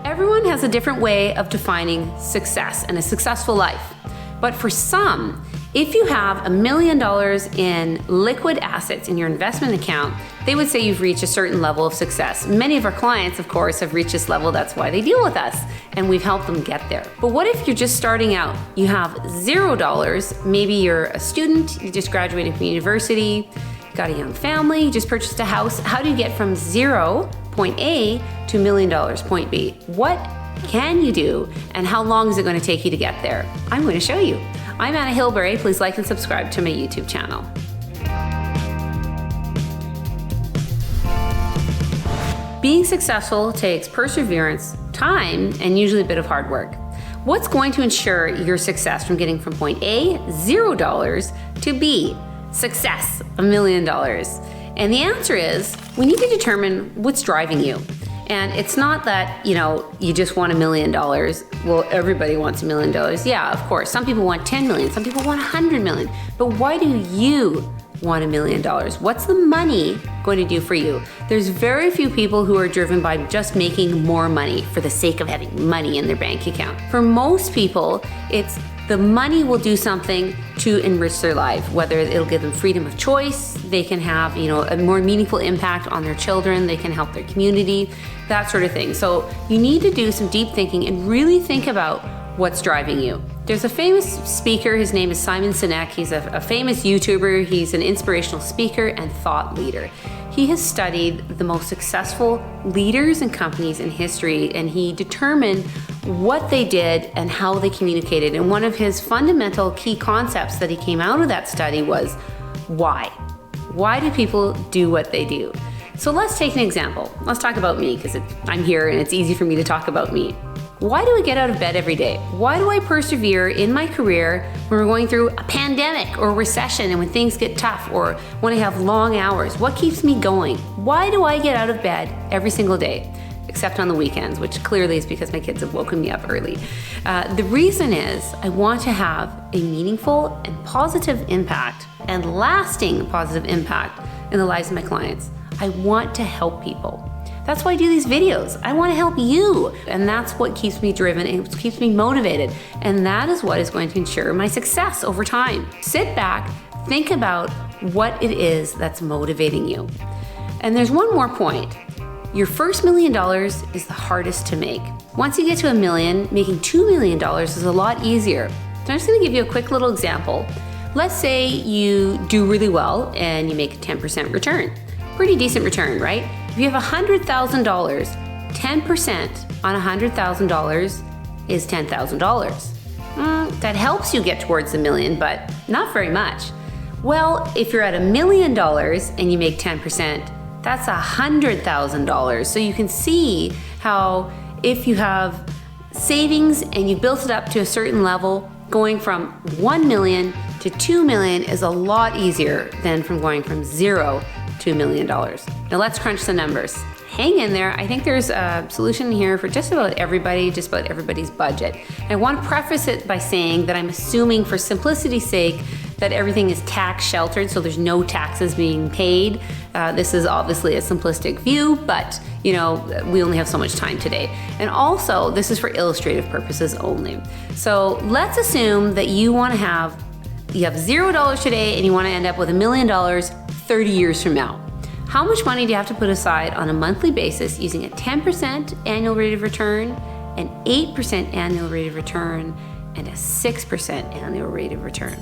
Everyone has a different way of defining success and a successful life. But for some, if you have $1 million in liquid assets in your investment account, they would say you've reached a certain level of success. Many of our clients, of course, have reached this level. That's why they deal with us, and we've helped them get there. But what if you're just starting out? You have $0. Maybe you're a student, you just graduated from university, got a young family, you just purchased a house. How do you get from zero, point A, to $1 million, point B? What can you do, and how long is it going to take you to get there? I'm going to show you. I'm Anna Hilberry. Please like and subscribe to my YouTube channel. Being successful takes perseverance, time, and usually a bit of hard work. What's going to ensure your success from getting from point A, $0, to B, success, $1 million? And the answer is, we need to determine what's driving you. And it's not that, you just want $1 million. Well, everybody wants $1 million. Yeah, of course. Some people want 10 million. Some people want 100 million. But why do you want $1 million? What's the money going to do for you? There's very few people who are driven by just making more money for the sake of having money in their bank account. For most people, it's the money will do something to enrich their life, whether it'll give them freedom of choice, they can have, a more meaningful impact on their children, they can help their community, that sort of thing. So you need to do some deep thinking and really think about what's driving you. There's a famous speaker, his name is Simon Sinek. He's a famous YouTuber. He's an inspirational speaker and thought leader. He has studied the most successful leaders and companies in history, and he determined what they did and how they communicated. And one of his fundamental key concepts that he came out of that study was why. Why do people do what they do? So let's take an example. Let's talk about me, because I'm here and it's easy for me to talk about me. Why do I get out of bed every day? Why do I persevere in my career when we're going through a pandemic or a recession and when things get tough or when I have long hours? What keeps me going? Why do I get out of bed every single day? Except on the weekends, which clearly is because my kids have woken me up early. The reason is I want to have a meaningful and positive impact and lasting positive impact in the lives of my clients. I want to help people. That's why I do these videos. I want to help you. And that's what keeps me driven and keeps me motivated. And that is what is going to ensure my success over time. Sit back, think about what it is that's motivating you. And there's one more point. Your first $1 million is the hardest to make. Once you get to $1 million, making $2 million is a lot easier. So I'm just going to give you a quick little example. Let's say you do really well and you make a 10% return. Pretty decent return, right? If you have $100,000, 10% on $100,000 is $10,000. That helps you get towards $1 million, but not very much. Well, if you're at $1 million and you make 10%, that's $100,000. So you can see how if you have savings and you built it up to a certain level, going from 1 million to 2 million is a lot easier than from going from zero to $1 million. Now let's crunch the numbers. Hang in there. I think there's a solution here for just about everybody, just about everybody's budget. I want to preface it by saying that I'm assuming for simplicity's sake that everything is tax sheltered, so there's no taxes being paid. This is obviously a simplistic view, but we only have so much time today. And also, this is for illustrative purposes only. So let's assume that you have $0 today and you want to end up with $1 million 30 years from now. How much money do you have to put aside on a monthly basis using a 10% annual rate of return, an 8% annual rate of return, and a 6% annual rate of return?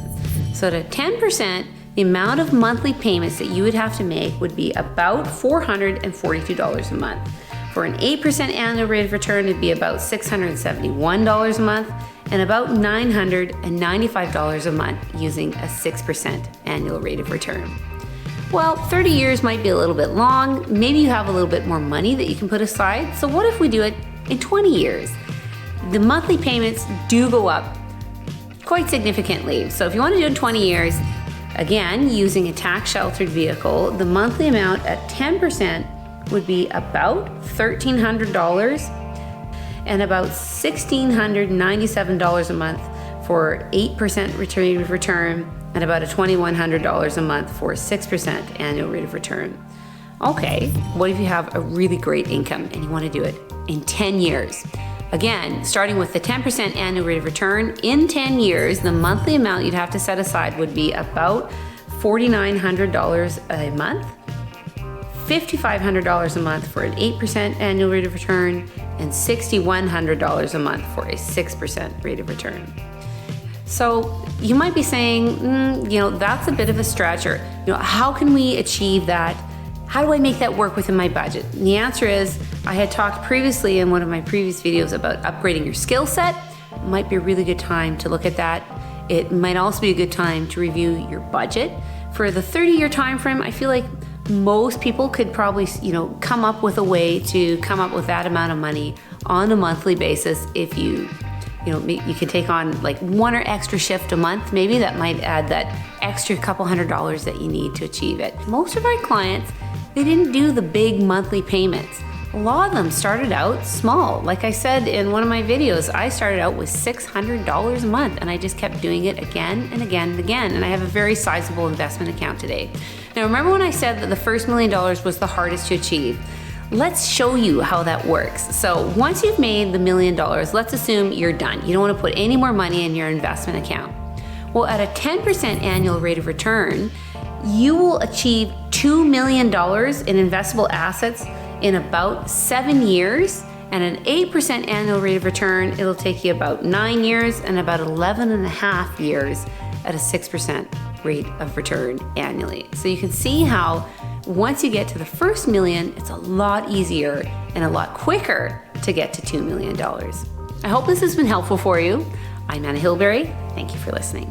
So to 10%, the amount of monthly payments that you would have to make would be about $442 a month. For an 8% annual rate of return, it'd be about $671 a month, and about $995 a month using a 6% annual rate of return. Well, 30 years might be a little bit long. Maybe you have a little bit more money that you can put aside. So what if we do it in 20 years? The monthly payments do go up quite significantly. So if you want to do it in 20 years, again, using a tax-sheltered vehicle, the monthly amount at 10% would be about $1,300 and about $1,697 a month for 8% rate of return, and about $2,100 a month for 6% annual rate of return. Okay, what if you have a really great income and you want to do it in 10 years? Again, starting with the 10% annual rate of return, in 10 years, the monthly amount you'd have to set aside would be about $4,900 a month, $5,500 a month for an 8% annual rate of return, and $6,100 a month for a 6% rate of return. So you might be saying, that's a bit of a stretch, or how can we achieve that? How do I make that work within my budget? And the answer is, I had talked previously in one of my previous videos about upgrading your skill set. It might be a really good time to look at that. It might also be a good time to review your budget. For the 30-year time frame, I feel like most people could probably, come up with a way to come up with that amount of money on a monthly basis. If you could take on like one or extra shift a month, maybe that might add that extra couple $100 that you need to achieve it. Most of our clients, they didn't do the big monthly payments. A lot of them started out small. Like I said in one of my videos, I started out with $600 a month and I just kept doing it again and again and again. And I have a very sizable investment account today. Now, remember when I said that the first $1 million was the hardest to achieve? Let's show you how that works. So once you've made the $1 million, let's assume you're done. You don't want to put any more money in your investment account. Well, at a 10% annual rate of return, you will achieve $2 million in investable assets in about 7 years, and an 8% annual rate of return, it'll take you about 9 years and about 11 and a half years at a 6% rate of return annually. So you can see how once you get to the first $1 million, it's a lot easier and a lot quicker to get to $2 million. I hope this has been helpful for you. I'm Anna Hilberry. Thank you for listening.